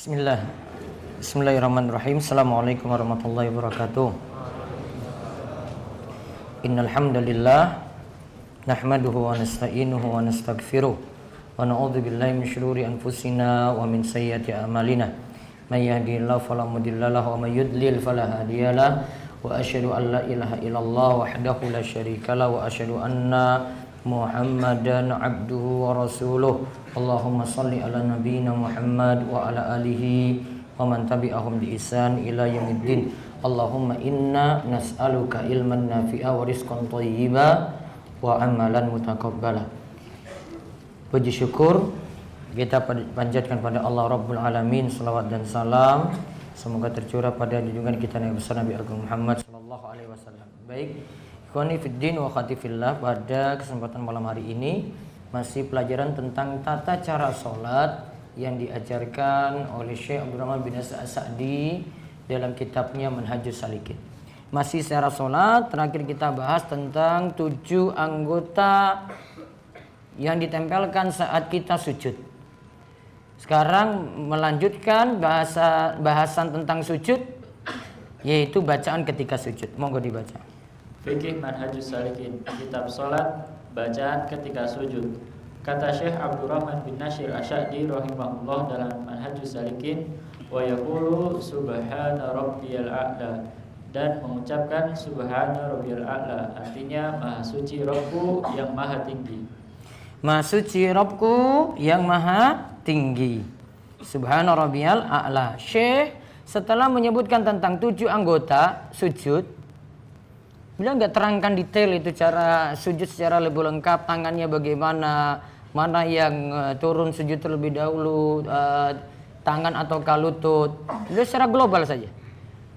Bismillahirrahmanirrahim. Assalamualaikum warahmatullahi wabarakatuh. Innal hamdalillah nahmaduhu wa nasta'inuhu wa nastaghfiruh wa na'udzu billahi min syururi anfusina wa min sayyiati a'malina. May yahdihillahu fala mudilla lahu wa may yudlil fala hadiyalah. Wa asyhadu an la ilaha illallah wahdahu la syarika lahu wa asyhadu anna Muhammadan abduhu wa rasuluh. Allahumma salli ala nabiyyina Muhammad wa ala alihi wa man tabi'ahum bi ihsan ila yaumiddin. Allahumma inna nas'aluka ilman nafi'a wa rizqan thayyiba wa amalan mutaqabbala. Puji syukur kita panjatkan pada Allah Rabbul Alamin, salawat dan salam semoga tercurah pada junjungan kita Nabi besar Nabi Agung Muhammad sallallahu alaihi wasallam. Baik, ikhwani fiddin wa akhwati fillah, pada kesempatan malam hari ini masih pelajaran tentang tata cara salat yang diajarkan oleh Syekh Abdul Rahman bin As-Sa'di dalam kitabnya Manhajus Salikin. Masih secara salat, terakhir kita bahas tentang 7 anggota yang ditempelkan saat kita sujud. Sekarang melanjutkan bahasan tentang sujud, yaitu bacaan ketika sujud. Monggo dibaca. Fikih Manhajus Salikin, kitab salat, bacaan ketika sujud. Kata Syekh Abdul Rahman bin Nasir As-Sa'di rahimahullah dalam Manhajus Salikin, wa yaqulu subhana rabbiyal a'la, dan mengucapkan subhana rabbiyal a'la, artinya maha suci Rabbku yang maha tinggi. Maha suci Rabbku yang maha tinggi. Subhana rabbiyal a'la. Syekh setelah menyebutkan tentang 7 anggota sujud, beliau nggak terangkan detail itu cara sujud secara lebih lengkap, tangannya bagaimana, mana yang turun sujud terlebih dahulu, tangan atau lutut. Beliau secara global saja.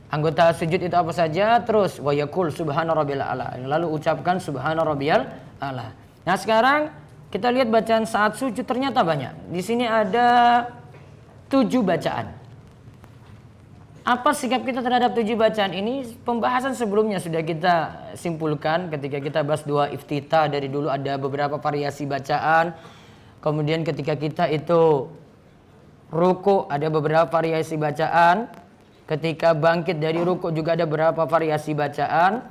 Anggota sujud itu apa saja, terus wa yaqul subhana rabbiyal a'la, lalu ucapkan subhana rabbiyal a'la. Nah, sekarang kita lihat bacaan saat sujud ternyata banyak. Di sini ada 7 bacaan. Apa sikap kita terhadap 7 bacaan ini? Pembahasan sebelumnya sudah kita simpulkan ketika kita bahas dua iftitah. Dari dulu ada beberapa variasi bacaan. Kemudian ketika kita itu ruku ada beberapa variasi bacaan. Ketika bangkit dari ruku juga ada beberapa variasi bacaan.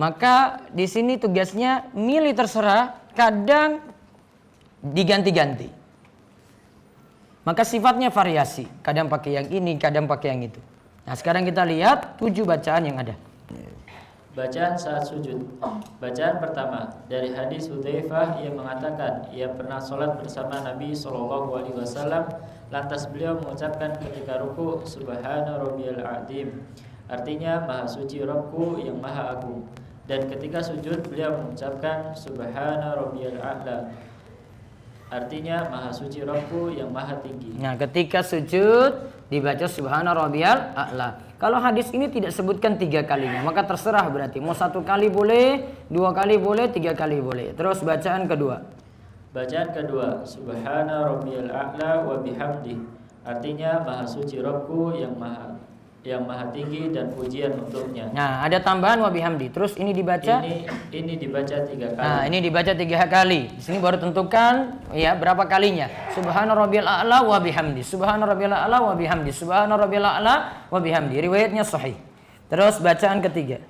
Maka di sini tugasnya milih terserah, kadang diganti-ganti. Maka sifatnya variasi, kadang pakai yang ini, kadang pakai yang itu. Nah, sekarang kita lihat 7 bacaan yang ada. Bacaan saat sujud. Bacaan pertama dari hadis Hudzaifah, ia mengatakan ia pernah sholat bersama Nabi SAW. Lantas beliau mengucapkan ketika ruku subhana rabbiyal azim, artinya maha suci Rabbku yang maha agung. Dan ketika sujud beliau mengucapkan subhana rabbiyal a'la, artinya maha suci Rabbku yang maha tinggi. Nah, ketika sujud dibaca subhana rabbiyal a'la. Kalau hadis ini tidak sebutkan 3 kalinya, maka terserah berarti. Mau 1 kali boleh, 2 kali boleh, 3 kali boleh. Terus bacaan kedua. Bacaan kedua, subhana rabbiyal a'la wa bihamdi, artinya maha suci Rabbku yang maha tinggi dan pujian untuknya. Nah, ada tambahan wa bihamdi. Terus ini dibaca? Ini dibaca 3 kali. Nah, ini dibaca 3 kali. Di sini baru tentukan ya berapa kalinya. Subhana rabbiyal a'la wa bihamdi. Subhana rabbiyal a'la wa bihamdi. Subhana rabbiyal a'la wa bihamdi. Riwayatnya sahih. Terus bacaan ketiga.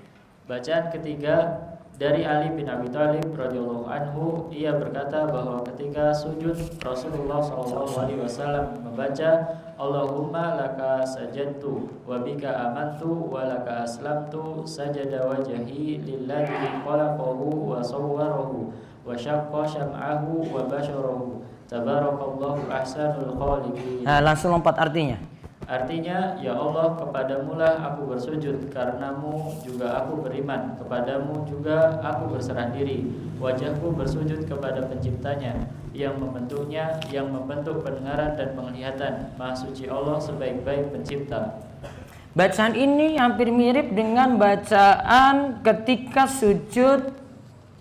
Bacaan ketiga dari Ali bin Abi Thalib radhiyallahu anhu, ia berkata bahwa ketika sujud Rasulullah SAW membaca Allahumma laka sajadtu wa bika amantu wa laka aslamtu sajada wajhi lilladzi khalaqahu wa sawwarahu wa syaqqa syam'ahu wa basyarahu tabarakallahu ahsanul khaliqin. Nah, langsung lompat artinya. Artinya, ya Allah, kepadamulah aku bersujud, karenamu juga aku beriman, kepadamu juga aku berserah diri. Wajahku bersujud kepada penciptanya, yang membentuknya, yang membentuk pendengaran dan penglihatan. Maha suci Allah sebaik-baik pencipta. Bacaan ini hampir mirip dengan bacaan ketika sujud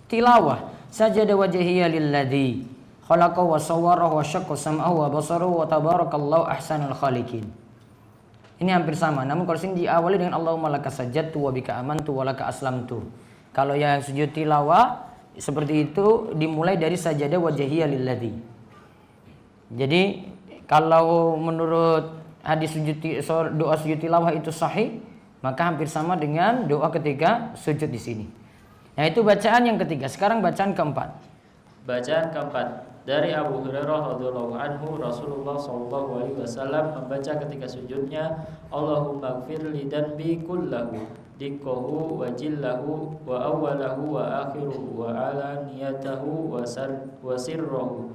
tilawah. Sajada wajhiya lilladzi khalaqahu wa sawwarahu wa syaqqa sam'ahu wa basarahu wa tabarakallahu ahsanul khaliqin. Ini hampir sama, namun kalau sini diawali dengan Allahumma laka sajadtu wa bika amantu wa laka aslamtu. Kalau yang sujud tilawah seperti itu dimulai dari sajadah wajhiya lilladzi. Jadi kalau menurut hadis doa sujud tilawah itu sahih, maka hampir sama dengan doa ketika sujud di sini. Nah, itu bacaan yang ketiga. Sekarang bacaan keempat. Bacaan keempat dari Abu Hurairah radhiyallahu anhu, Rasulullah sallallahu alaihi wasallam membaca ketika sujudnya, Allahumma ighfir li dzanbi kullahu dikkahu wa jillahu wa awwalahu wa akhiruhu wa alaniyatahu wa sirruhu.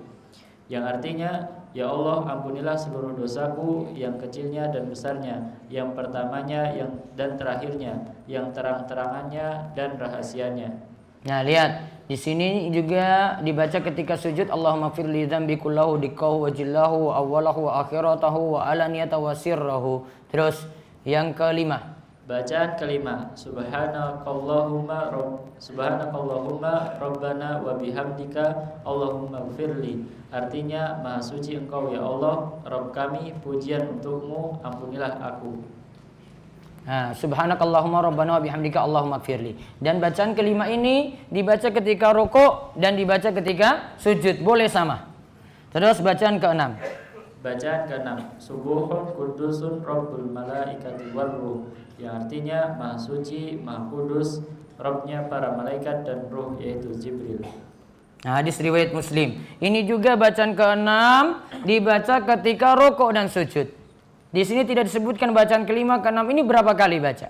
Yang artinya, ya Allah, ampunilah seluruh dosaku, yang kecilnya dan besarnya, yang pertamanya dan terakhirnya, yang terang-terangannya dan rahasianya. Nah, lihat di sini juga dibaca ketika sujud, Allahumma fir li dzambi kullahu dikkahu wa jillahu wa awwalahu wa akhiratahu wa alaniyatahu wa sirruhu. Terus yang kelima. Bacaan kelima, Subhanakallahumma Rabbana wa bihamdika Allahumma ighfirli. Artinya, Maha suci Engkau ya Allah, Rabb kami, pujian untukmu, ampunilah aku. Subhanakallahumma Rabbana wa bihamdika Allahumma ighfirli. Dan bacaan kelima ini dibaca ketika rukuk dan dibaca ketika sujud, boleh sama. Terus bacaan keenam. Bacaan keenam, Subuhun Kudusun Rabbul Malaikati Warruh, yang artinya Maha Suci, Maha Kudus, Rabbnya para malaikat dan ruh, yaitu Jibril. Nah, hadis riwayat Muslim. Ini juga bacaan keenam dibaca ketika rukuk dan sujud. Di sini tidak disebutkan bacaan kelima, keenam ini berapa kali baca.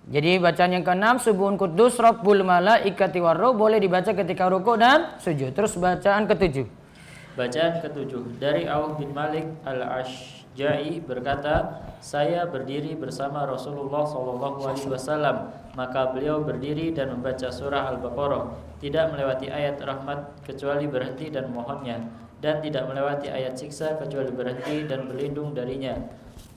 Jadi bacaan yang keenam, Subuhun Kudus Rabbul Malaikati Warruh, boleh dibaca ketika rukuk dan sujud. Terus bacaan ketujuh. Bacaan ketujuh dari Auf bin Malik al-Ashja'i berkata, saya berdiri bersama Rasulullah SAW, maka beliau berdiri dan membaca surah Al-Baqarah, tidak melewati ayat rahmat kecuali berhenti dan mohonnya, dan tidak melewati ayat siksa kecuali berhenti dan berlindung darinya.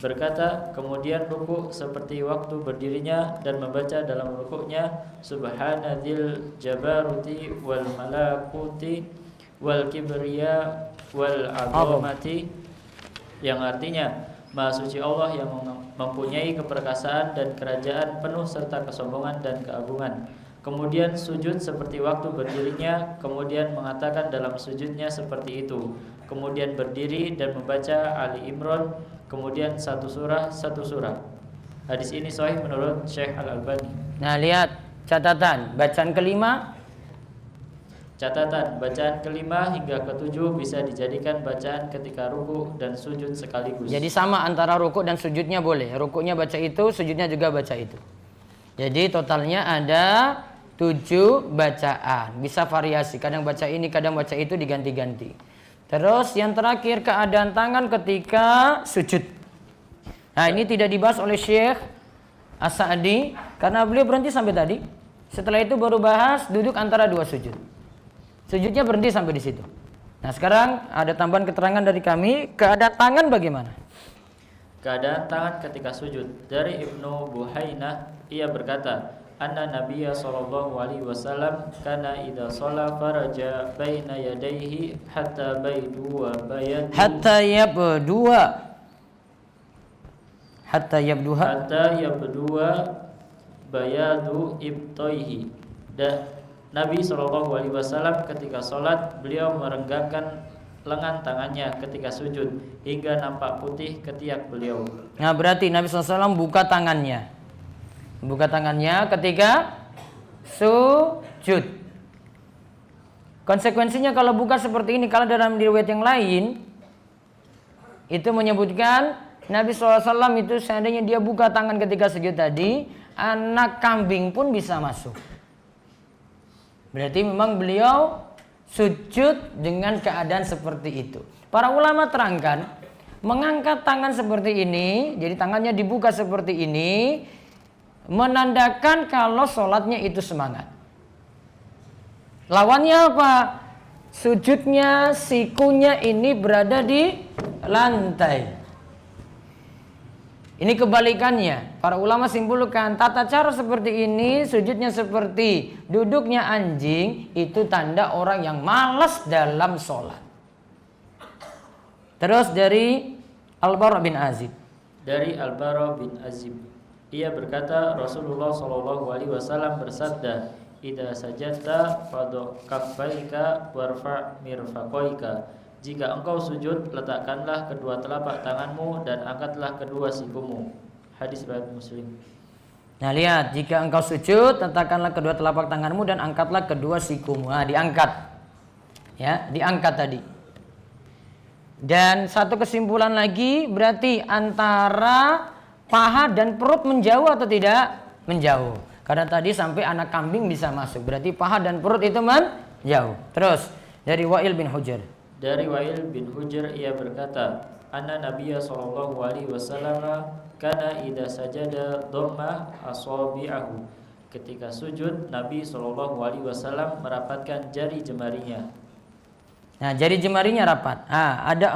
Berkata, kemudian rukuk seperti waktu berdirinya dan membaca dalam rukuknya, Subhanadzil jabaruti wal malakuti wal kibriya wal azamati, yang artinya Maha suci Allah yang mempunyai keperkasaan dan kerajaan penuh serta kesombongan dan keagungan. Kemudian sujud seperti waktu berdirinya, kemudian mengatakan dalam sujudnya seperti itu, kemudian berdiri dan membaca Ali Imran, kemudian satu surah. Hadis ini sahih menurut Syekh Al-Albani. Nah, lihat catatan bacaan kelima. Catatan, bacaan kelima hingga ketujuh bisa dijadikan bacaan ketika ruku dan sujud sekaligus. Jadi sama antara ruku dan sujudnya boleh. Rukuknya baca itu, sujudnya juga baca itu. Jadi totalnya ada 7 bacaan. Bisa variasi, kadang baca ini, kadang baca itu, diganti-ganti. Terus yang terakhir, keadaan tangan ketika sujud. Nah, ini tidak dibahas oleh Syekh As-Sa'di karena beliau berhenti sampai tadi. Setelah itu baru bahas duduk antara 2 sujud. Sujudnya berhenti sampai di situ. Nah, sekarang ada tambahan keterangan dari kami, keadaan tangan bagaimana? Keadaan tangan ketika sujud. Dari Ibnu Buhainah, ia berkata, anna Nabiyya sallallahu alaihi wasallam kana idza shalla faraja baina yadayhi hatta yabduha bayadu ibtaihi. Dan Nabi SAW ketika sholat, beliau merenggangkan lengan tangannya ketika sujud hingga nampak putih ketiak beliau. Nah, berarti Nabi SAW buka tangannya ketika sujud. Konsekuensinya kalau buka seperti ini, kalau dalam riwayat yang lain itu menyebutkan Nabi SAW itu seandainya dia buka tangan ketika sujud tadi, anak kambing pun bisa masuk. Berarti memang beliau sujud dengan keadaan seperti itu. Para ulama terangkan, mengangkat tangan seperti ini, jadi tangannya dibuka seperti ini, menandakan kalau sholatnya itu semangat. Lawannya apa? Sujudnya, sikunya ini berada di lantai. Ini kebalikannya. Para ulama simpulkan tata cara seperti ini, sujudnya seperti duduknya anjing, itu tanda orang yang malas dalam sholat. Terus dari Al-Bara bin Azib. Dari Al-Bara bin Azib, ia berkata, Rasulullah SAW bersabda, idza sajadta fadhu kaffaika warfa' mirfaqaika. Jika engkau sujud, letakkanlah kedua telapak tanganmu dan angkatlah kedua sikumu. Hadis riwayat Muslim. Nah lihat, jika engkau sujud, letakkanlah kedua telapak tanganmu dan angkatlah kedua sikumu. Nah diangkat, ya diangkat tadi. Dan satu kesimpulan lagi, berarti antara paha dan perut menjauh atau tidak? Menjauh. Karena tadi sampai anak kambing bisa masuk, berarti paha dan perut itu menjauh. Terus dari Wa'il bin Hujr. Dari Wa'il bin Hujr ia berkata, anna Nabiyya sallallahu alaihi wasallam kana idza sajada dhamma asabi'ahu. Ketika sujud, Nabi sallallahu alaihi wasallam merapatkan jari jemarinya. Nah, jari jemarinya rapat. Ada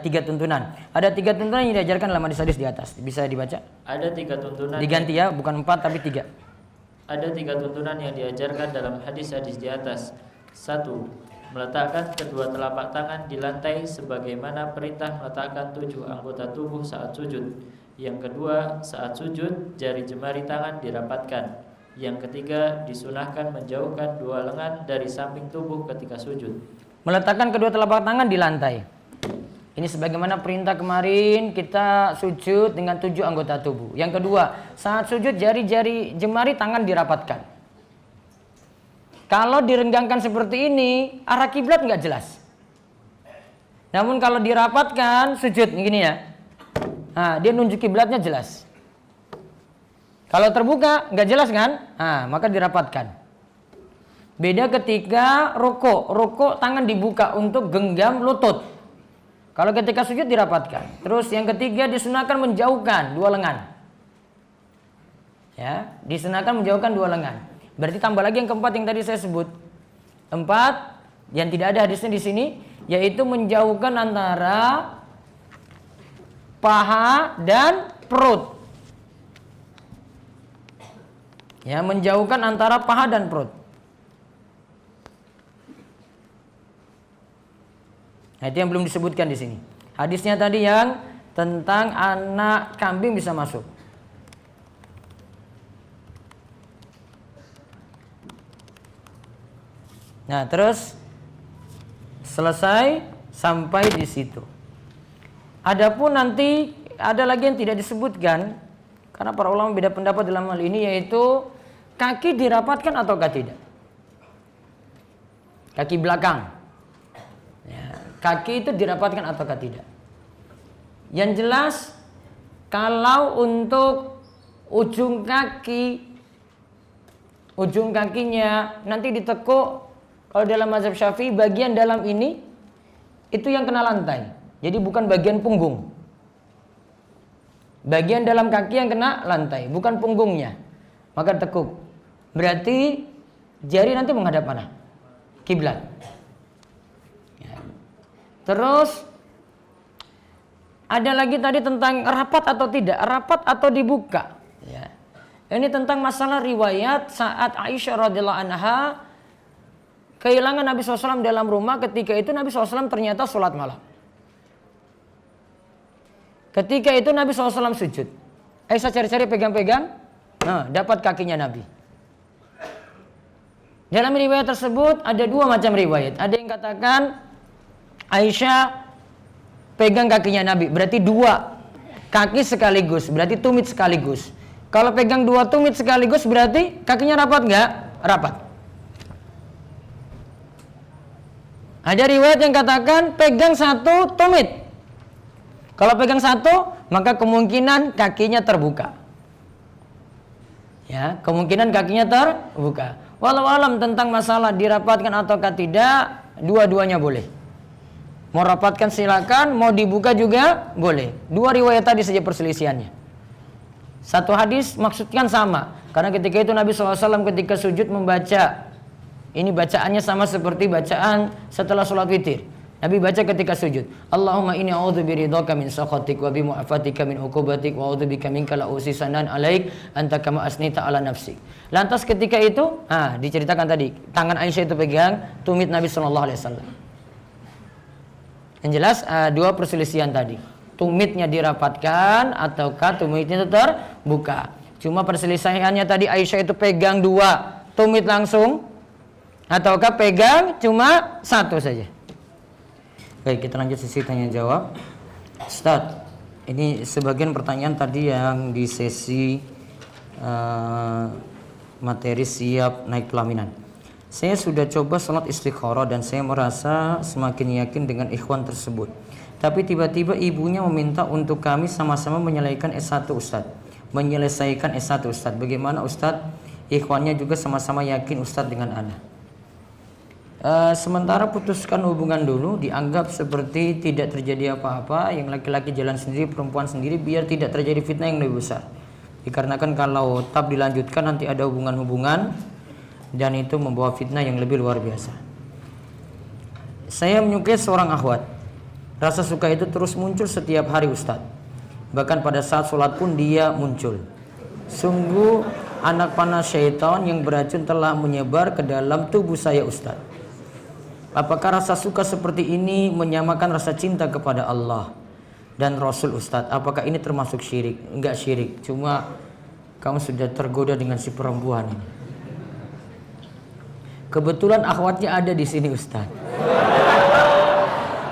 3 tuntunan. Ada 3 tuntunan yang diajarkan dalam hadis-hadis di atas. Bisa dibaca? Ada 3 tuntunan. Diganti ya, bukan 4 tapi 3. Ada 3 tuntunan yang diajarkan dalam hadis-hadis di atas. 1. Meletakkan kedua telapak tangan di lantai sebagaimana perintah meletakkan 7 anggota tubuh saat sujud. Yang kedua, saat sujud jari jemari tangan dirapatkan. Yang ketiga, disunahkan menjauhkan 2 lengan dari samping tubuh ketika sujud. Meletakkan kedua telapak tangan di lantai. Ini sebagaimana perintah kemarin kita sujud dengan 7 anggota tubuh. Yang kedua, saat sujud jari-jari jemari tangan dirapatkan. Kalau direnggangkan seperti ini, arah kiblat nggak jelas. Namun kalau dirapatkan sujud begini ya, nah, dia nunjuk kiblatnya jelas. Kalau terbuka nggak jelas kan? Nah, maka dirapatkan. Beda ketika rukuk tangan dibuka untuk genggam lutut. Kalau ketika sujud dirapatkan. Terus yang ketiga disunahkan menjauhkan 2 lengan. Ya, disunahkan menjauhkan 2 lengan. Berarti tambah lagi yang keempat yang tadi saya sebut. 4 yang tidak ada hadisnya di sini, yaitu menjauhkan antara paha dan perut. Ya, menjauhkan antara paha dan perut. Nah, itu yang belum disebutkan di sini. Hadisnya tadi yang tentang anak kambing bisa masuk. Nah, terus selesai sampai di situ. Adapun nanti ada lagi yang tidak disebutkan karena para ulama beda pendapat dalam hal ini, yaitu kaki dirapatkan ataukah tidak. Kaki belakang. Ya, kaki itu dirapatkan ataukah tidak. Yang jelas kalau untuk ujung kakinya nanti ditekuk, kalau dalam mazhab Syafi'i bagian dalam ini itu yang kena lantai. Jadi bukan bagian punggung. Bagian dalam kaki yang kena lantai, bukan punggungnya. Maka tekuk. Berarti jari nanti menghadap mana? Kiblat. Ya. Terus ada lagi tadi tentang rapat atau tidak, rapat atau dibuka. Ya. Ini tentang masalah riwayat saat Aisyah radhiyallahu anha kehilangan Nabi SAW dalam rumah. Ketika itu Nabi SAW ternyata sholat malam. Ketika itu Nabi SAW sujud. Aisyah cari-cari pegang-pegang. Nah, dapat kakinya Nabi. Dalam riwayat tersebut ada 2 macam riwayat. Ada yang katakan Aisyah pegang kakinya Nabi, berarti 2 kaki sekaligus, berarti tumit sekaligus. Kalau pegang 2 tumit sekaligus berarti kakinya rapat nggak? Rapat. Ada riwayat yang katakan pegang 1 tumit. Kalau pegang 1 maka kemungkinan kakinya terbuka. Ya, kemungkinan kakinya terbuka. Walau alam tentang masalah dirapatkan ataukah tidak, dua-duanya boleh. Mau rapatkan silakan, mau dibuka juga boleh. 2 riwayat tadi saja perselisihannya. Satu hadis maksudkan sama, karena ketika itu Nabi SAW ketika sujud membaca, ini bacaannya sama seperti bacaan setelah sholat witir. Nabi baca ketika sujud, Allahumma inni a'udzu biridhaka min sakhatik wa bi mu'afatika min uqubatik wa a'udzu bika minka la usisanan alaik anta kama asnita ala nafsi. Lantas ketika itu, diceritakan tadi, tangan Aisyah itu pegang tumit Nabi SAW. Yang jelas 2 perselisihan tadi. Tumitnya dirapatkan ataukah tumitnya itu terbuka. Cuma perselisihannya tadi Aisyah itu pegang 2 tumit langsung ataukah pegang cuma 1 saja. Baik, kita lanjut sesi tanya jawab. Ustadz, ini sebagian pertanyaan tadi yang di sesi materi siap naik pelaminan. Saya sudah coba sholat istikharah dan saya merasa semakin yakin dengan ikhwan tersebut. Tapi tiba-tiba ibunya meminta untuk kami sama-sama menyelesaikan S1 Ustadz. Menyelesaikan S1 Ustadz. Bagaimana Ustadz? Ikhwannya juga sama-sama yakin Ustadz dengan ana. Sementara putuskan hubungan dulu, dianggap seperti tidak terjadi apa-apa, yang laki-laki jalan sendiri, perempuan sendiri, biar tidak terjadi fitnah yang lebih besar. Dikarenakan kalau tetap dilanjutkan nanti ada hubungan-hubungan dan itu membawa fitnah yang lebih luar biasa. Saya menyukai seorang akhwat. Rasa suka itu terus muncul setiap hari Ustadz. Bahkan pada saat sholat pun dia muncul. Sungguh anak panah syaitan yang beracun telah menyebar ke dalam tubuh saya Ustadz. Apakah rasa suka seperti ini menyamakan rasa cinta kepada Allah dan Rasul Ustadz? Apakah ini termasuk syirik? Enggak syirik, cuma kamu sudah tergoda dengan si perempuan ini. Kebetulan akhwatnya ada di sini Ustadz.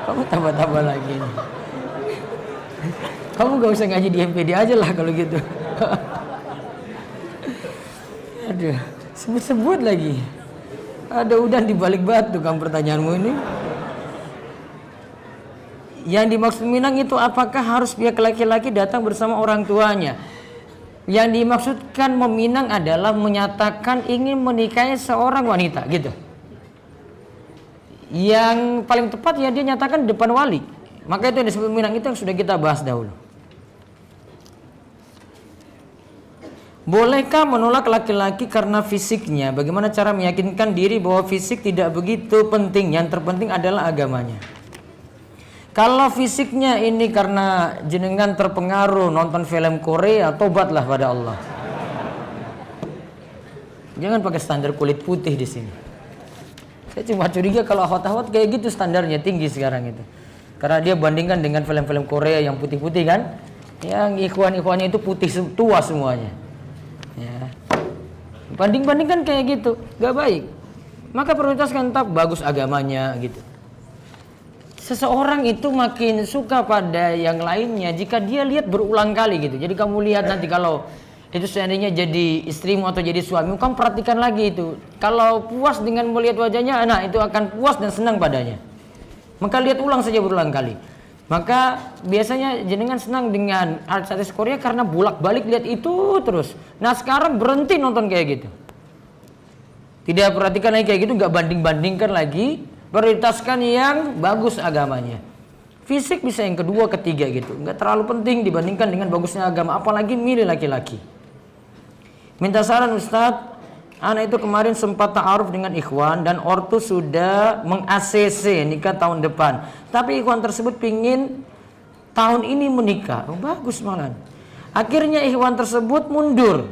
Kamu tambah-tambah lagi nih. Kamu gak usah ngaji di MPD aja lah kalau gitu. Aduh, sebut-sebut lagi. Ada udan di balik batu kamu pertanyaanmu ini. Yang dimaksud minang itu apakah harus pihak laki-laki datang bersama orang tuanya? Yang dimaksudkan meminang adalah menyatakan ingin menikahi seorang wanita gitu. Yang paling tepat ya dia nyatakan di depan wali. Maka itu yang disebut minang, itu yang sudah kita bahas dahulu. Bolehkah menolak laki-laki karena fisiknya? Bagaimana cara meyakinkan diri bahwa fisik tidak begitu penting, yang terpenting adalah agamanya? Kalau fisiknya ini karena jenengan terpengaruh nonton film Korea, tobatlah pada Allah. Jangan pakai standar kulit putih di sini. Saya cuma curiga kalau ahwat-ahwat kayak gitu standarnya tinggi sekarang itu. Karena dia bandingkan dengan film-film Korea yang putih-putih kan, yang ikhwan-ikhwannya itu putih tua semuanya. Ya. Banding-bandingkan kayak gitu, gak baik. Maka prioritaskan tetap bagus agamanya gitu. Seseorang itu makin suka pada yang lainnya jika dia lihat berulang kali gitu. Jadi kamu lihat nanti kalau itu seandainya jadi istrimu atau jadi suamimu, kamu perhatikan lagi itu. Kalau puas dengan melihat wajahnya, nah itu akan puas dan senang padanya. Maka lihat ulang saja berulang kali. Maka biasanya jenengan senang dengan artis Korea karena bolak-balik lihat itu terus. Nah sekarang berhenti nonton kayak gitu. Tidak perhatikan lagi kayak gitu, nggak banding-bandingkan lagi. Prioritaskan yang bagus agamanya. Fisik bisa yang kedua, ketiga gitu. Nggak terlalu penting dibandingkan dengan bagusnya agama. Apalagi milih laki-laki. Minta saran Ustadz. Anak itu kemarin sempat ta'aruf dengan ikhwan dan ortu sudah meng-ACC nikah tahun depan. Tapi ikhwan tersebut pingin tahun ini menikah. Oh, bagus malah. Akhirnya ikhwan tersebut mundur.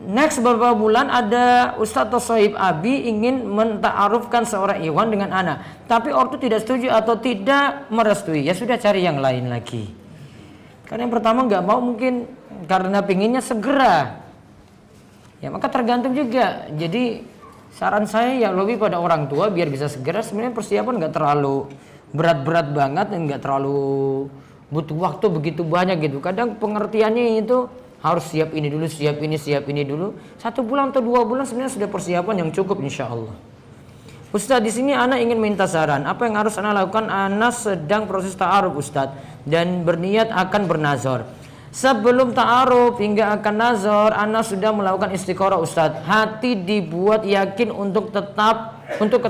Next beberapa bulan ada Ustadz atau Sohib Abi ingin menta'arufkan seorang ikhwan dengan anak. Tapi ortu tidak setuju atau tidak merestui. Ya sudah cari yang lain lagi. Karena yang pertama nggak mau mungkin karena pinginnya segera. Ya maka tergantung juga. Jadi saran saya ya lebih pada orang tua biar bisa segera. Sebenarnya persiapan nggak terlalu berat-berat banget dan nggak terlalu butuh waktu begitu banyak gitu. Kadang pengertiannya itu harus siap ini dulu, siap ini dulu. 1 bulan atau 2 bulan sebenarnya sudah persiapan yang cukup insya Allah. Ustadz di sini anak ingin minta saran. Apa yang harus anak lakukan? Anak sedang proses ta'aruf Ustadz dan berniat akan bernazar. Sebelum ta'aruf hingga akan nazar, anak sudah melakukan istikharah Ustadz. Hati dibuat yakin untuk ke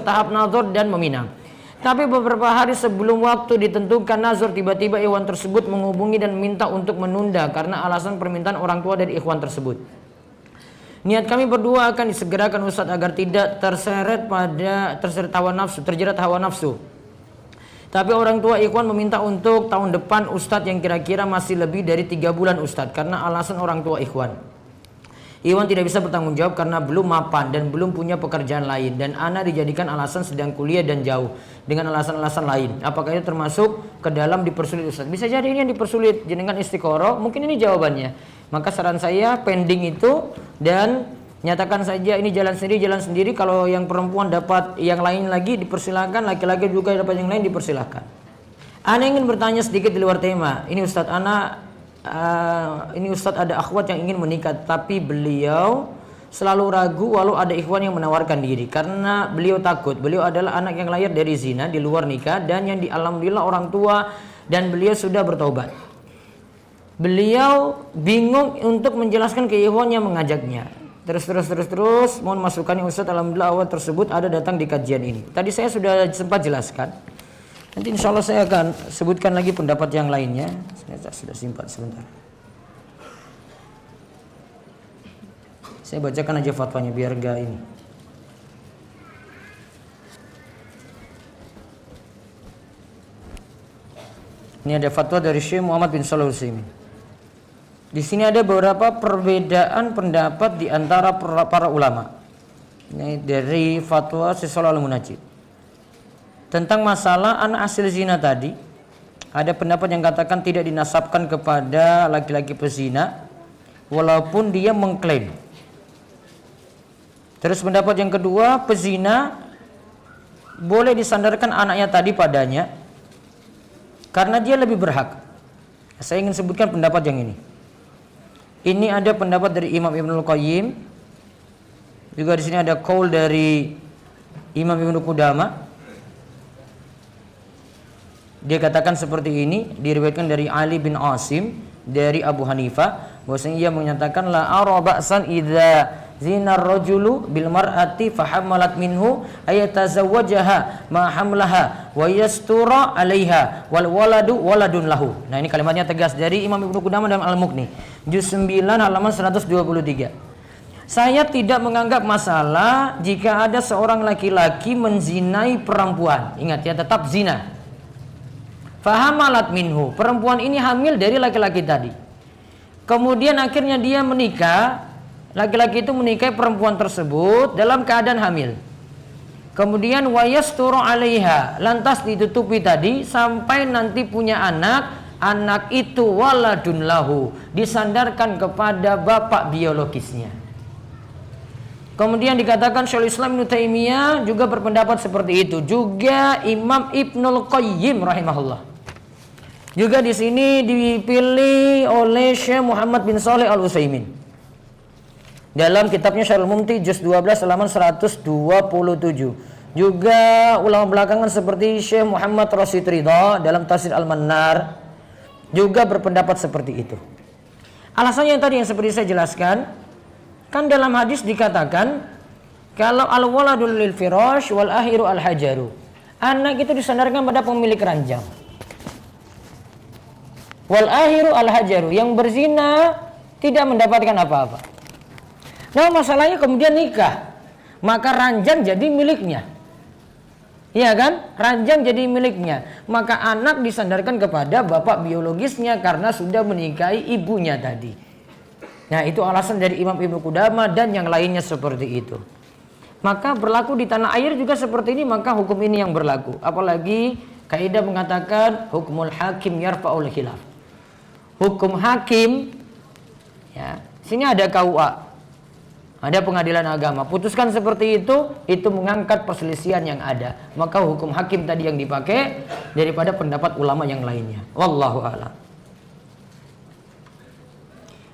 tahap nazar dan meminang. Tapi beberapa hari sebelum waktu ditentukan nazar, tiba-tiba ikhwan tersebut menghubungi dan minta untuk menunda karena alasan permintaan orang tua dari ikhwan tersebut. Niat kami berdua akan disegerakan Ustadz agar tidak terjerat hawa nafsu. Tapi orang tua ikhwan meminta untuk tahun depan Ustadz yang kira-kira masih lebih dari 3 bulan Ustadz karena alasan orang tua ikhwan. Ikhwan tidak bisa bertanggung jawab karena belum mapan dan belum punya pekerjaan lain. Dan anak dijadikan alasan sedang kuliah dan jauh dengan alasan-alasan lain. Apakah itu termasuk ke dalam dipersulit Ustadz? Bisa jadi ini yang dipersulit jenengan istikharah. Mungkin ini jawabannya. Maka saran saya pending itu dan Nyatakan saja ini jalan sendiri. Kalau yang perempuan dapat yang lain lagi dipersilahkan, laki-laki juga dapat yang lain dipersilahkan. Ana ingin bertanya sedikit di luar tema. Ini Ustadz ada akhwat yang ingin menikah, tapi beliau selalu ragu walau ada ikhwan yang menawarkan diri karena beliau takut. Beliau adalah anak yang lahir dari zina di luar nikah dan yang alhamdulillah orang tua dan beliau sudah bertaubat. Beliau bingung untuk menjelaskan ke ikhwan yang mengajaknya. Terus mohon masukannya Ustadz. Alhamdulillah awal tersebut ada datang di kajian ini. Tadi saya sudah sempat jelaskan. Nanti insya Allah saya akan sebutkan lagi pendapat yang lainnya. Saya sudah simpan sebentar. Saya bacakan aja fatwanya biar gak ini. Ini ada fatwa dari Syekh Muhammad bin Shalih Al-Utsaimin. Di sini ada beberapa perbedaan pendapat di antara para ulama. Ini dari fatwa Syekh Shalih Al-Munajjid. Tentang masalah anak hasil zina tadi, ada pendapat yang katakan tidak dinasabkan kepada laki-laki pezina walaupun dia mengklaim. Terus pendapat yang kedua, pezina boleh disandarkan anaknya tadi padanya karena dia lebih berhak. Saya ingin sebutkan pendapat yang ini. Ini ada pendapat dari Imam Ibnul Qayyim. Juga di sini ada qaul dari Imam Ibnu Qudamah. Dia katakan seperti ini, diriwayatkan dari Ali bin Asim dari Abu Hanifah, bahwasanya ia menyatakan la ara ba'san idza zina ar-rajulu bil mar'ati fahamalat minhu ayatazawwajaha ma hamlaha wa yastura 'alaiha wal waladu waladun lahu. Nah, ini kalimatnya tegas dari Imam Ibnu Qudamah dalam Al-Mughni, juz 9 halaman 123. Saya tidak menganggap masalah jika ada seorang laki-laki menzinai perempuan. Ingat ya, tetap zina. Fahamalat minhu, perempuan ini hamil dari laki-laki tadi. Kemudian akhirnya dia menikah. Laki-laki itu menikahi perempuan tersebut dalam keadaan hamil. Kemudian wayasturu 'alaiha, lantas ditutupi tadi sampai nanti punya anak. Anak itu waladun lahu, disandarkan kepada bapak biologisnya. Kemudian dikatakan Syaikhul Islam Ibnu Taimiyah juga berpendapat seperti itu. Juga Imam Ibnul Qayyim rahimahullah. Juga di sini dipilih oleh Syekh Muhammad bin Shalih Al-Utsaimin. Dalam kitabnya Syarhul Mumti juz 12 halaman 127. Juga ulama belakangan seperti Syekh Muhammad Rasyid Ridha dalam Tafsir Al-Mannar juga berpendapat seperti itu. Alasannya yang tadi yang seperti saya jelaskan, kan dalam hadis dikatakan kalau al-waladul lil firash wal ahiru al hajaru. Anak itu disandarkan pada pemilik ranjang. Wal ahiru al hajaru, yang berzina tidak mendapatkan apa-apa. Nah, masalahnya kemudian nikah, maka ranjang jadi miliknya. Iya kan? Ranjang jadi miliknya. Maka anak disandarkan kepada bapak biologisnya karena sudah menikahi ibunya tadi. Nah, itu alasan dari Imam Ibnu Qudamah dan yang lainnya seperti itu. Maka berlaku di tanah air juga seperti ini, maka hukum ini yang berlaku. Apalagi kaidah mengatakan hukmul hakim yarfa'ul khilaf. Hukum hakim, ya, sini ada KUA. Ada pengadilan agama, putuskan seperti itu mengangkat perselisihan yang ada. Maka hukum hakim tadi yang dipakai daripada pendapat ulama yang lainnya. Wallahu a'lam.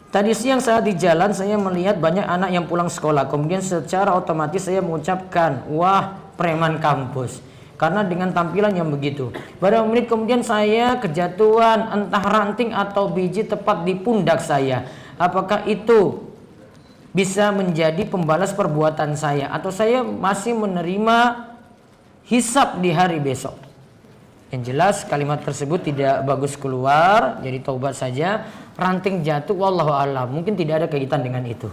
Tadi siang saat di jalan saya melihat banyak anak yang pulang sekolah. Kemudian secara otomatis saya mengucapkan, wah preman kampus. Karena dengan tampilan yang begitu. Beberapa menit kemudian saya kejatuhan entah ranting atau biji tepat di pundak saya. Apakah itu bisa menjadi pembalas perbuatan saya, atau saya masih menerima hisab di hari besok? Yang jelas kalimat tersebut tidak bagus keluar, jadi taubat saja. Ranting jatuh, wallahu a'lam, mungkin tidak ada kaitan dengan itu.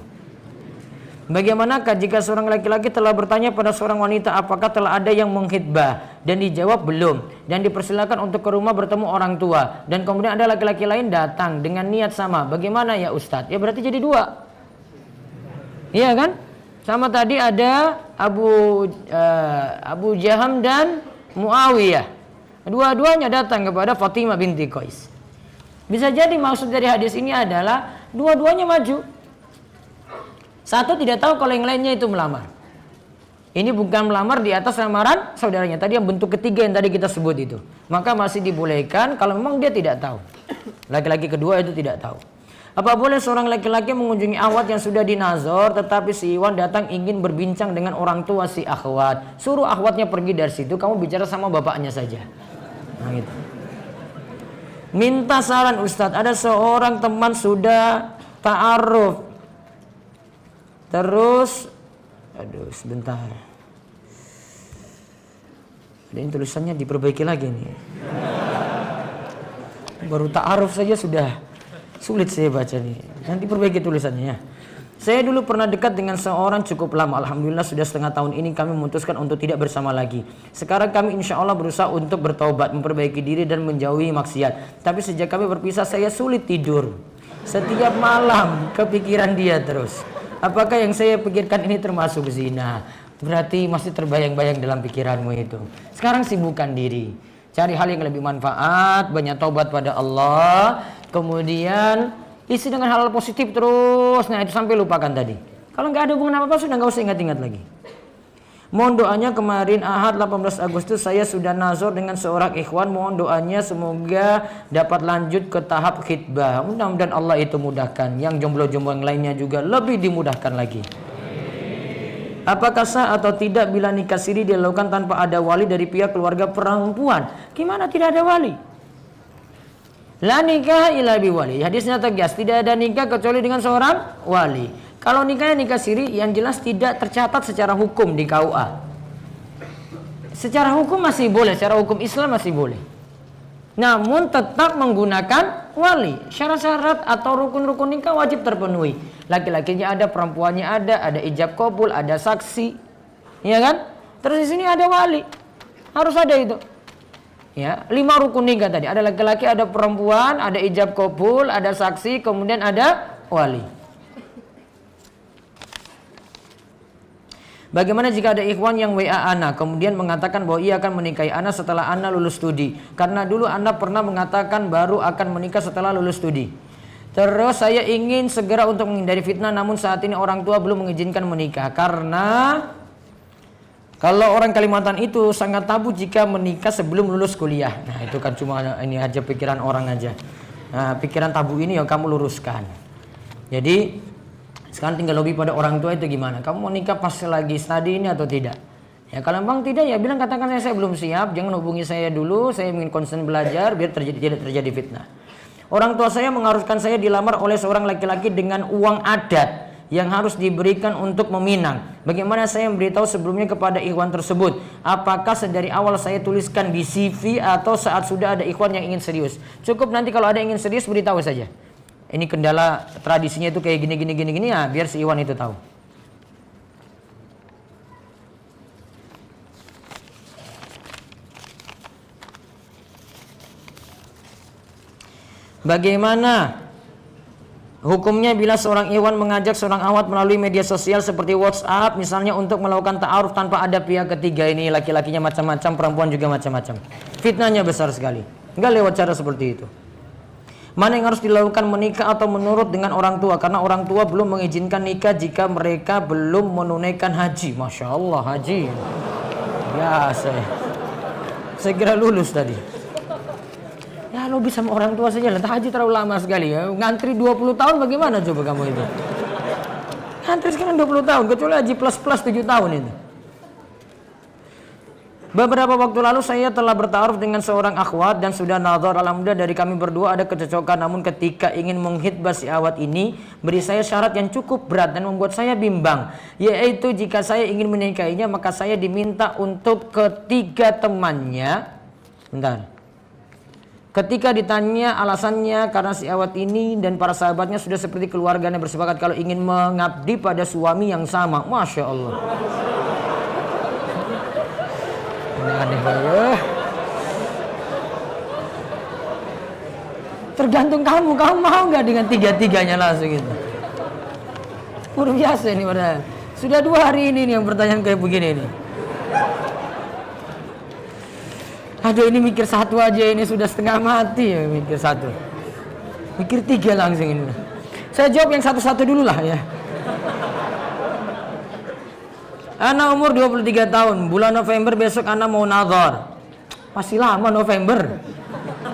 Bagaimanakah jika seorang laki-laki telah bertanya pada seorang wanita apakah telah ada yang menghitbah dan dijawab belum, dan dipersilakan untuk ke rumah bertemu orang tua, dan kemudian ada laki-laki lain datang dengan niat sama, bagaimana ya Ustadz? Ya berarti jadi dua. Iya kan? Sama tadi ada Abu Jaham dan Muawiyah. Dua-duanya datang kepada Fatimah binti Qais. Bisa jadi maksud dari hadis ini adalah dua-duanya maju. Satu tidak tahu kalau yang lainnya itu melamar. Ini bukan melamar di atas lamaran saudaranya. Tadi yang bentuk ketiga yang tadi kita sebut itu. Maka masih dibolehkan kalau memang dia tidak tahu. Laki-laki kedua itu tidak tahu. Apa boleh seorang laki-laki mengunjungi akhwat yang sudah dinazor, tetapi si Iwan datang ingin berbincang dengan orang tua si akhwat. Suruh akhwatnya pergi dari situ, kamu bicara sama bapaknya saja. Nah gitu. Minta saran Ustadz, ada seorang teman sudah ta'aruf. Terus, aduh sebentar. Ini tulisannya diperbaiki lagi nih. Baru ta'aruf saja sudah sulit saya baca nih. Nanti perbaiki tulisannya ya. Saya dulu pernah dekat dengan seorang cukup lama. Alhamdulillah sudah setengah tahun ini kami memutuskan untuk tidak bersama lagi. Sekarang kami insya Allah berusaha untuk bertaubat, memperbaiki diri dan menjauhi maksiat. Tapi sejak kami berpisah saya sulit tidur. Setiap malam kepikiran dia terus. Apakah yang saya pikirkan ini termasuk zina? Berarti masih terbayang-bayang dalam pikiranmu itu. Sekarang sibukkan diri. Cari hal yang lebih manfaat, banyak taubat pada Allah. Kemudian isi dengan hal positif terus. Nah itu sampai lupakan tadi. Kalau nggak ada hubungan apa-apa sudah nggak usah ingat-ingat lagi. Mohon doanya kemarin Ahad 18 Agustus saya sudah nazar dengan seorang ikhwan. Mohon doanya semoga dapat lanjut ke tahap khitbah. Mudah-mudahan Allah itu mudahkan. Yang jomblo-jomblo yang lainnya juga lebih dimudahkan lagi. Apakah sah atau tidak bila nikah siri dilakukan tanpa ada wali dari pihak keluarga perempuan? Gimana tidak ada wali? La nikah illa bi wali. Hadisnya tegas, tidak ada nikah kecuali dengan seorang wali. Kalau nikahnya nikah siri yang jelas tidak tercatat secara hukum di KUA. Secara hukum masih boleh, secara hukum Islam masih boleh. Namun tetap menggunakan wali. Syarat-syarat atau rukun-rukun nikah wajib terpenuhi. Laki-lakinya ada, perempuannya ada ijab kabul, ada saksi. Ya kan? Terus di sini ada wali. Harus ada itu. Ya, 5 rukun nikah tadi. Ada laki-laki, ada perempuan, ada ijab kabul, ada saksi, kemudian ada wali. Bagaimana jika ada ikhwan yang WA Ana kemudian mengatakan bahwa ia akan menikahi Ana setelah Ana lulus studi? Karena dulu Ana pernah mengatakan baru akan menikah setelah lulus studi. Terus saya ingin segera untuk menghindari fitnah, namun saat ini orang tua belum mengizinkan menikah karena kalau orang Kalimantan itu sangat tabu jika menikah sebelum lulus kuliah. Nah itu kan cuma ini aja pikiran orang aja. Nah pikiran tabu ini yang kamu luruskan. Jadi sekarang tinggal lobby pada orang tua itu gimana? Kamu mau nikah pas lagi studi ini atau tidak? Ya kalau memang tidak ya bilang katakan saya belum siap, jangan hubungi saya dulu, saya ingin konsen belajar biar tidak terjadi fitnah. Orang tua saya mengharuskan saya dilamar oleh seorang laki-laki dengan uang adat yang harus diberikan untuk meminang. Bagaimana saya memberitahu sebelumnya kepada ikhwan tersebut? Apakah sedari awal saya tuliskan di CV atau saat sudah ada ikhwan yang ingin serius? Cukup nanti kalau ada yang ingin serius beritahu saja. Ini kendala tradisinya itu kayak gini ya, biar si Iwan itu tahu. Bagaimana hukumnya bila seorang Iwan mengajak seorang akhwat melalui media sosial seperti WhatsApp misalnya untuk melakukan ta'aruf tanpa ada pihak ketiga? Ini laki-lakinya macam-macam, perempuan juga macam-macam. Fitnahnya besar sekali. Enggak lewat cara seperti itu. Mana yang harus dilakukan menikah atau menurut dengan orang tua? Karena orang tua belum mengizinkan nikah jika mereka belum menunaikan haji. Masya Allah haji. Ya saya kira lulus tadi. Ya lo bisa sama orang tua saja lah. Haji terlalu lama sekali ya. Ngantri 20 tahun bagaimana coba kamu itu? Ngantri sekarang 20 tahun. Kecuali haji plus 7 tahun itu. Beberapa waktu lalu saya telah bertaaruf dengan seorang akhwat dan sudah nazar. Alhamdulillah dari kami berdua ada kecocokan. Namun ketika ingin menghitbah si akhwat ini beri saya syarat yang cukup berat dan membuat saya bimbang, yaitu jika saya ingin menikahinya maka saya diminta untuk ketiga temannya. Bentar. Ketika ditanya alasannya karena si akhwat ini dan para sahabatnya sudah seperti keluarganya bersepakat kalau ingin mengabdi pada suami yang sama. Masya Allah. Aneh banget. Tergantung kamu mau nggak dengan tiga-tiganya langsung itu. Luar biasa ini padahal. Sudah 2 hari ini nih yang pertanyaan kayak begini nih. Aduh ini mikir satu aja ini sudah setengah mati ya mikir satu. Mikir 3 langsung ini. Saya jawab yang satu-satu dulu lah ya. Ana umur 23 tahun, bulan November besok ana mau nazar. Masih lama November.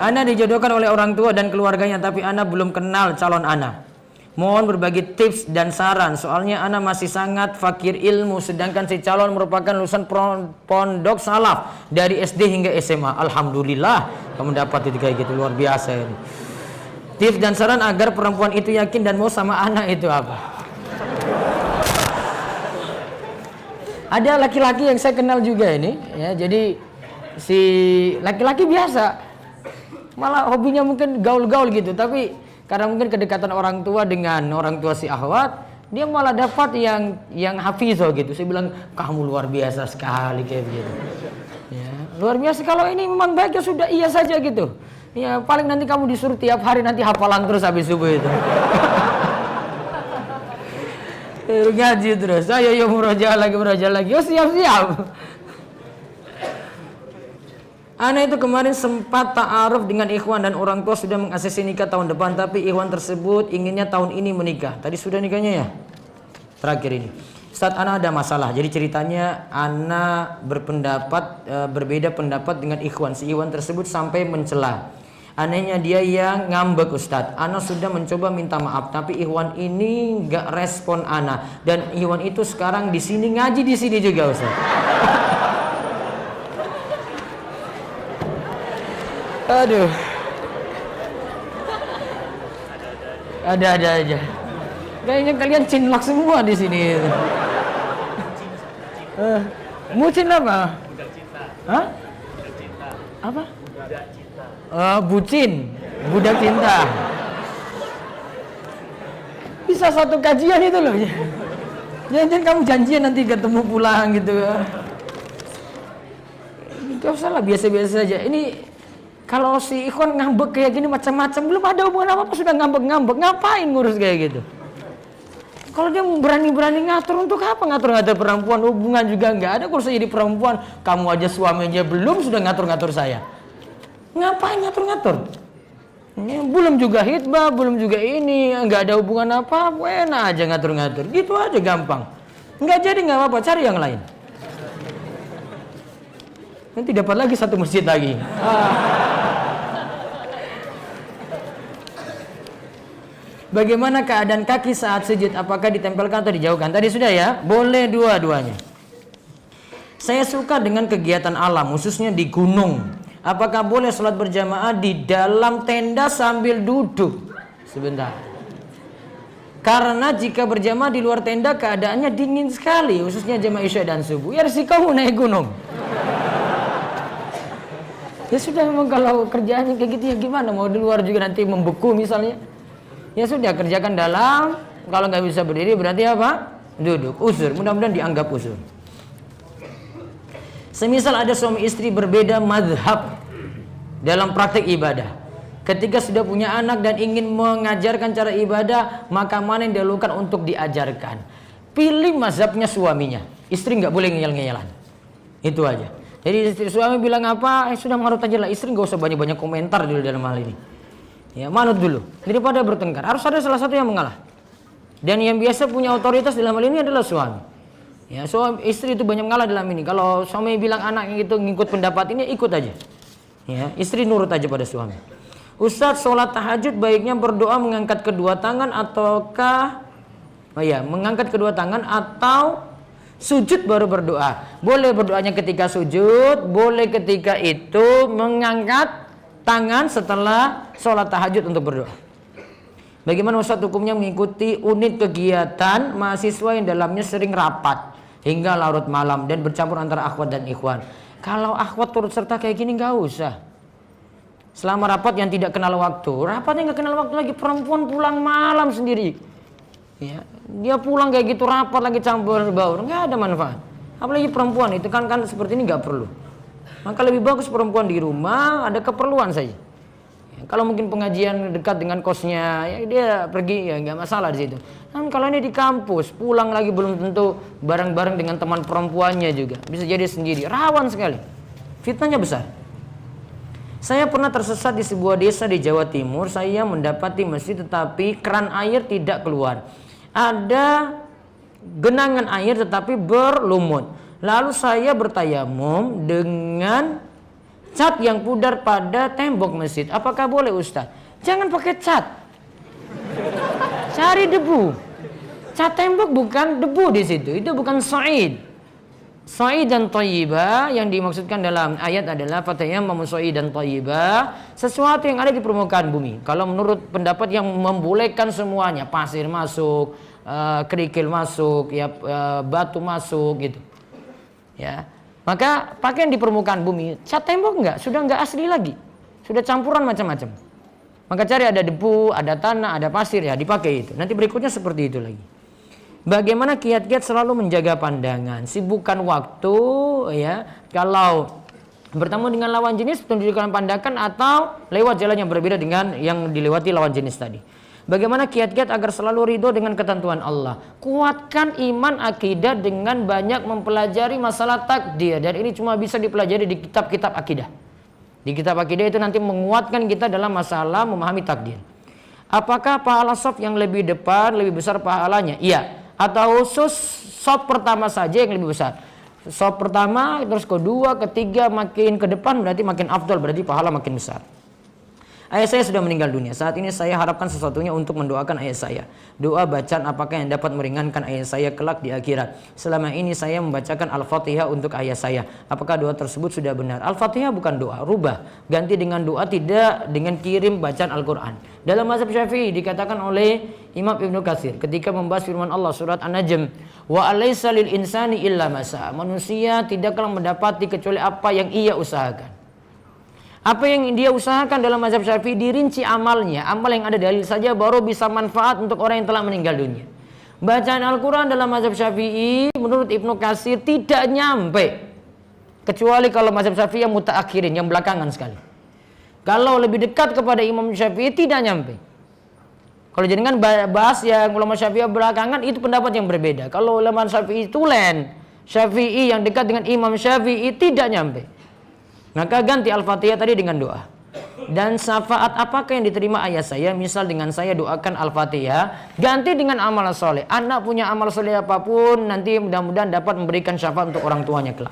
Ana dijodohkan oleh orang tua dan keluarganya, tapi ana belum kenal calon ana. Mohon berbagi tips dan saran, soalnya ana masih sangat fakir ilmu, sedangkan si calon merupakan lulusan pondok salaf dari SD hingga SMA. Alhamdulillah kamu dapat itu kayak gitu, luar biasa ini. Tips dan saran agar perempuan itu yakin dan mau sama ana itu apa? Ada laki-laki yang saya kenal juga ini, ya, jadi si laki-laki biasa, malah hobinya mungkin gaul-gaul gitu, tapi karena mungkin kedekatan orang tua dengan orang tua si akhwat, dia malah dapat yang hafizah gitu. Saya bilang kamu luar biasa sekali kayak begitu. Ya, luar biasa. Kalau ini memang baik ya sudah iya saja gitu. Ya paling nanti kamu disuruh tiap hari nanti hafalan terus habis subuh itu. Ngaji terus, ayo yuk murojaah lagi, oh siap. Ana itu kemarin sempat ta'aruf dengan ikhwan dan orang tua sudah mengaksesi nikah tahun depan, tapi ikhwan tersebut inginnya tahun ini menikah. Tadi sudah nikahnya ya? Terakhir ini. Saat ana ada masalah, jadi ceritanya ana berbeda pendapat dengan ikhwan. Si ikhwan tersebut sampai mencela. Anehnya dia yang ngambek Ustadz. Ana sudah mencoba minta maaf, tapi ikhwan ini nggak respon ana. Dan ikhwan itu sekarang di sini ngaji di sini juga Ustadz. Aduh. Ada aja. Kayaknya kalian cinlok semua di sini. Bucin apa? Budak cinta. Hah? Budak cinta. Apa? Budak cinta. Bucin, budak cinta. Bisa satu kajian itu loh. Jangan kamu janjian nanti ketemu pulang gitu. Gak usah lah, biasa-biasa saja. Ini kalau si ikhwan ngambek kayak gini macam-macam, belum ada hubungan apa-apa sudah ngambek-ngambek. Ngapain ngurus kayak gitu? Kalau dia berani-berani ngatur, untuk apa ngatur-ngatur perempuan? Hubungan juga nggak ada. Kalau saya jadi perempuan, kamu aja suaminya belum sudah ngatur-ngatur saya. Ngapain ngatur-ngatur? Belum juga hitbah, belum juga ini, nggak ada hubungan apa, enak aja ngatur-ngatur. Gitu aja gampang. Nggak jadi nggak apa-apa, cari yang lain. Nanti dapat lagi satu masjid lagi. Bagaimana keadaan kaki saat sujud? Apakah ditempelkan atau dijauhkan? Tadi sudah ya, boleh dua-duanya. Saya suka dengan kegiatan alam, khususnya di gunung. Apakah boleh sholat berjamaah di dalam tenda sambil duduk? Sebentar. Karena jika berjamaah di luar tenda keadaannya dingin sekali, khususnya jamaah isya dan subuh. Ya risiko naik gunung. Ya sudah, memang kalau kerjaannya kayak gitu ya gimana? Mau di luar juga nanti membeku misalnya. Ya sudah, kerjakan dalam. Kalau nggak bisa berdiri berarti apa? Duduk. Uzur. Mudah-mudahan dianggap uzur. Semisal ada suami istri berbeda mazhab dalam praktek ibadah. Ketika sudah punya anak dan ingin mengajarkan cara ibadah, maka mana yang dilakukan untuk diajarkan? Pilih mazhabnya suaminya. Istri nggak boleh ngeyel-ngeyelan. Itu aja. Jadi istri suami bilang apa, sudah manut aja lah. Istri nggak usah banyak-banyak komentar dulu dalam hal ini. Ya, manut dulu. Daripada bertengkar, harus ada salah satu yang mengalah. Dan yang biasa punya otoritas dalam hal ini adalah suami. Ya, suami istri itu banyak ngalah dalam ini. Kalau suami bilang anaknya itu ngikut pendapat ini, ikut aja. Ya, istri nurut aja pada suami. Ustadz, sholat tahajud baiknya berdoa mengangkat kedua tangan ataukah mengangkat kedua tangan atau sujud baru berdoa? Boleh berdoanya ketika sujud, boleh ketika itu mengangkat tangan setelah sholat tahajud untuk berdoa. Bagaimana Ustadz hukumnya mengikuti unit kegiatan mahasiswa yang dalamnya sering rapat hingga larut malam dan bercampur antara akhwat dan ikhwan? Kalau akhwat turut serta kayak gini nggak usah. Selama rapat yang tidak kenal waktu, rapatnya nggak kenal waktu lagi, perempuan pulang malam sendiri. Ya, dia pulang kayak gitu rapat lagi campur baur, nggak ada manfaat. Apalagi perempuan itu kan seperti ini nggak perlu. Maka lebih bagus perempuan di rumah, ada keperluan saja. Kalau mungkin pengajian dekat dengan kosnya, ya dia pergi, ya nggak masalah di situ. Namun kalau ini di kampus, pulang lagi belum tentu bareng-bareng dengan teman perempuannya juga. Bisa jadi sendiri, rawan sekali. Fitnahnya besar. Saya pernah tersesat di sebuah desa di Jawa Timur. Saya mendapati masjid tetapi keran air tidak keluar. Ada genangan air tetapi berlumut. Lalu saya bertayamum dengan cat yang pudar pada tembok masjid. Apakah boleh Ustaz? Jangan pakai cat. Cari debu. Cat tembok bukan debu di situ. Itu bukan sa'id. Sa'id dan thayyibah yang dimaksudkan dalam ayat adalah fatayammamu sa'idan thayyibah, sesuatu yang ada di permukaan bumi. Kalau menurut pendapat yang membolehkan semuanya, pasir masuk, kerikil masuk, ya, batu masuk gitu. Ya. Maka pakai yang di permukaan bumi. Cat tembok sudah enggak asli lagi. Sudah campuran macam-macam. Maka cari ada debu, ada tanah, ada pasir, ya dipakai itu. Nanti berikutnya seperti itu lagi. Bagaimana kiat-kiat selalu menjaga pandangan, sibukkan waktu, ya. Kalau bertemu dengan lawan jenis, tunjukkan pandangan atau lewat jalan yang berbeda dengan yang dilewati lawan jenis tadi. Bagaimana kiat-kiat agar selalu ridho dengan ketentuan Allah? Kuatkan iman akidah dengan banyak mempelajari masalah takdir, dan ini cuma bisa dipelajari di kitab-kitab akidah. Di kitab akidah itu nanti menguatkan kita dalam masalah memahami takdir. Apakah pahala sof yang lebih depan lebih besar pahalanya? Iya. Atau sof pertama saja yang lebih besar. Sof pertama, terus kedua, ketiga, makin ke depan berarti makin afdal, berarti pahala makin besar. Ayah saya sudah meninggal dunia. Saat ini saya harapkan sesuatunya untuk mendoakan ayah saya. Doa bacaan apakah yang dapat meringankan ayah saya kelak di akhirat? Selama ini saya membacakan Al-Fatihah untuk ayah saya. Apakah doa tersebut sudah benar? Al-Fatihah bukan doa, rubah. Ganti dengan doa, tidak dengan kirim bacaan Al-Quran. Dalam mazhab Syafi'i dikatakan oleh Imam Ibnu Katsir ketika membahas firman Allah surat An-Najm, wa alaysa lil insani illa ma sa'a. Manusia tidaklah mendapati kecuali apa yang ia usahakan. Apa yang dia usahakan dalam mazhab Syafi'i dirinci amalnya. Amal yang ada dalil saja baru bisa manfaat untuk orang yang telah meninggal dunia. Bacaan Al-Quran dalam mazhab Syafi'i menurut Ibnu Katsir tidak nyampe, kecuali kalau mazhab Syafi'i yang mutaakhirin, yang belakangan sekali. Kalau lebih dekat kepada Imam Syafi'i tidak nyampe. Kalau jangan bahas yang ulama Syafi'i belakangan, itu pendapat yang berbeda. Kalau ulama Syafi'i tulen, Syafi'i yang dekat dengan Imam Syafi'i tidak nyampe. Maka ganti Al-Fatihah tadi dengan doa. Dan syafaat apakah yang diterima ayah saya? Misal dengan saya doakan Al-Fatihah, ganti dengan amal soleh. Anak punya amal soleh apapun, nanti mudah-mudahan dapat memberikan syafaat untuk orang tuanya kelak.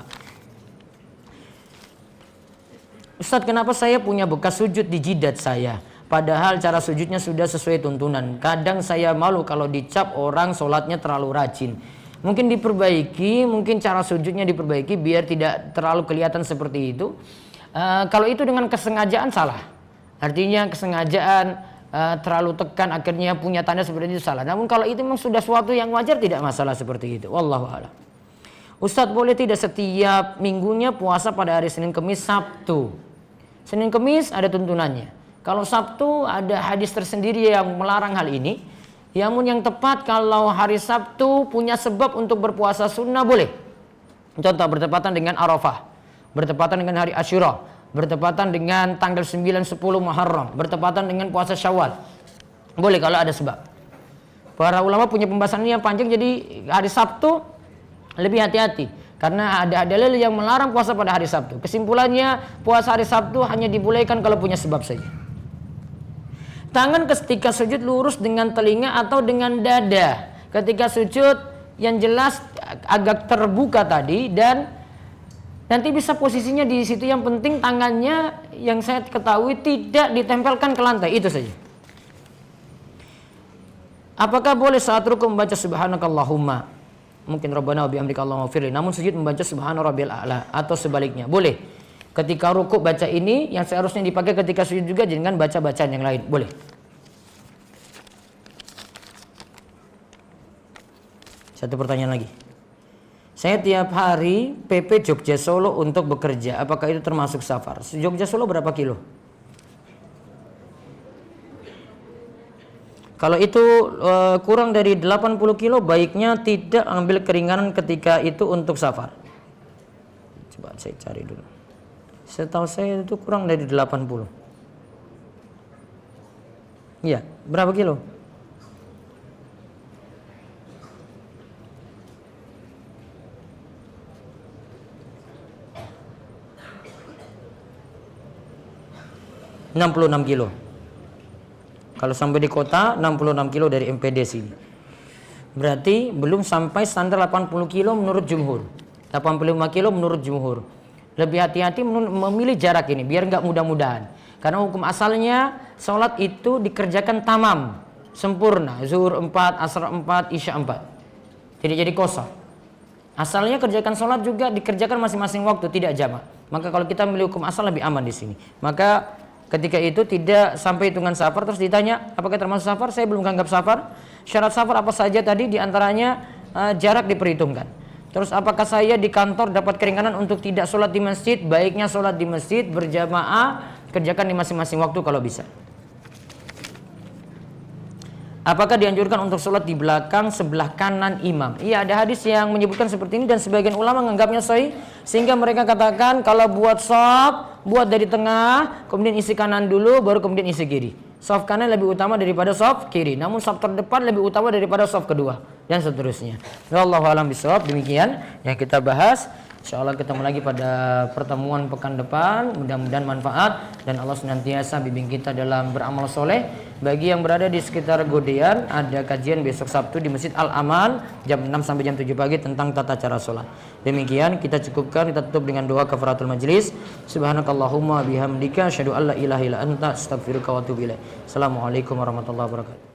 Ustadz, kenapa saya punya bekas sujud di jidat saya? Padahal cara sujudnya sudah sesuai tuntunan. Kadang saya malu kalau dicap orang sholatnya terlalu rajin. Mungkin diperbaiki, mungkin cara sujudnya diperbaiki biar tidak terlalu kelihatan seperti itu. Kalau itu dengan kesengajaan salah. Artinya kesengajaan terlalu tekan akhirnya punya tanda seperti itu salah. Namun kalau itu memang sudah suatu yang wajar, tidak masalah seperti itu. Wallahu a'lam. Ustadz, boleh tidak setiap minggunya puasa pada hari Senin, Kemis, Sabtu? Senin, Kemis ada tuntunannya. Kalau Sabtu ada hadis tersendiri yang melarang hal ini. Namun yang tepat kalau hari Sabtu punya sebab untuk berpuasa sunnah boleh. Contoh bertepatan dengan Arafah, bertepatan dengan hari Asyura, bertepatan dengan tanggal 9, 10 Muharram, bertepatan dengan puasa Syawal. Boleh kalau ada sebab. Para ulama punya pembahasan yang panjang, jadi hari Sabtu lebih hati-hati. Karena ada dalil yang melarang puasa pada hari Sabtu. Kesimpulannya puasa hari Sabtu hanya dibolehkan kalau punya sebab saja. Tangan ketika sujud lurus dengan telinga atau dengan dada. Ketika sujud yang jelas agak terbuka tadi, dan nanti bisa posisinya di situ. Yang penting tangannya yang saya ketahui tidak ditempelkan ke lantai, itu saja. Apakah boleh saat rukuk membaca subhanakallahumma, mungkin rabbana wa bihamdika allahumma firli, namun sujud membaca subhana rabbiyal a'la, atau sebaliknya? Boleh. Ketika rukuk baca ini, yang seharusnya dipakai ketika sujud juga, jangan baca bacaan yang lain. Boleh. Satu pertanyaan lagi. Saya tiap hari PP Jogja Solo untuk bekerja. Apakah itu termasuk safar? Jogja Solo berapa kilo? Kalau itu kurang dari 80 kilo, baiknya tidak ambil keringanan ketika itu untuk safar. Coba saya cari dulu. Setahu saya itu kurang dari 80. Iya, berapa kilo? ...66 kilo. Kalau sampai di kota 66 kilo dari MPD sini. Berarti belum sampai standar 80 kilo menurut jumhur. 85 kilo menurut jumhur. Lebih hati-hati memilih jarak ini biar nggak mudah-mudahan. Karena hukum asalnya sholat itu dikerjakan tamam, sempurna. Zuhur 4, asar 4, isya 4. Tidak jadi kosong. Asalnya kerjakan sholat juga dikerjakan masing-masing waktu, tidak jamak. Maka kalau kita memilih hukum asal lebih aman di sini. Maka ketika itu tidak sampai hitungan safar, terus ditanya apakah termasuk safar? Saya belum anggap safar. Syarat safar apa saja tadi? Diantaranya jarak diperhitungkan. Terus apakah saya di kantor dapat keringanan untuk tidak sholat di masjid? Baiknya sholat di masjid berjamaah, kerjakan di masing-masing waktu kalau bisa. Apakah dianjurkan untuk sholat di belakang sebelah kanan imam? Iya, ada hadis yang menyebutkan seperti ini dan sebagian ulama menganggapnya sahih, sehingga mereka katakan kalau buat shaf, buat dari tengah, kemudian isi kanan dulu, baru kemudian isi kiri. Shaf kanan lebih utama daripada shaf kiri, namun shaf terdepan lebih utama daripada shaf kedua, dan seterusnya. Wallahu a'lam bishawab. Demikian yang kita bahas. Insyaallah ketemu lagi pada pertemuan pekan depan. Mudah-mudahan manfaat dan Allah senantiasa bimbing kita dalam beramal soleh. Bagi yang berada di sekitar Godean, ada kajian besok Sabtu di Masjid Al-Aman jam 6 sampai jam 7 pagi tentang tata cara sholat. Demikian kita cukupkan, kita tutup dengan doa kafaratul majlis. Subhanakallahumma bihamdika asyhadu an la ilaha illa anta astaghfiruka wa atubu ilaik. Assalamualaikum warahmatullahi wabarakatuh.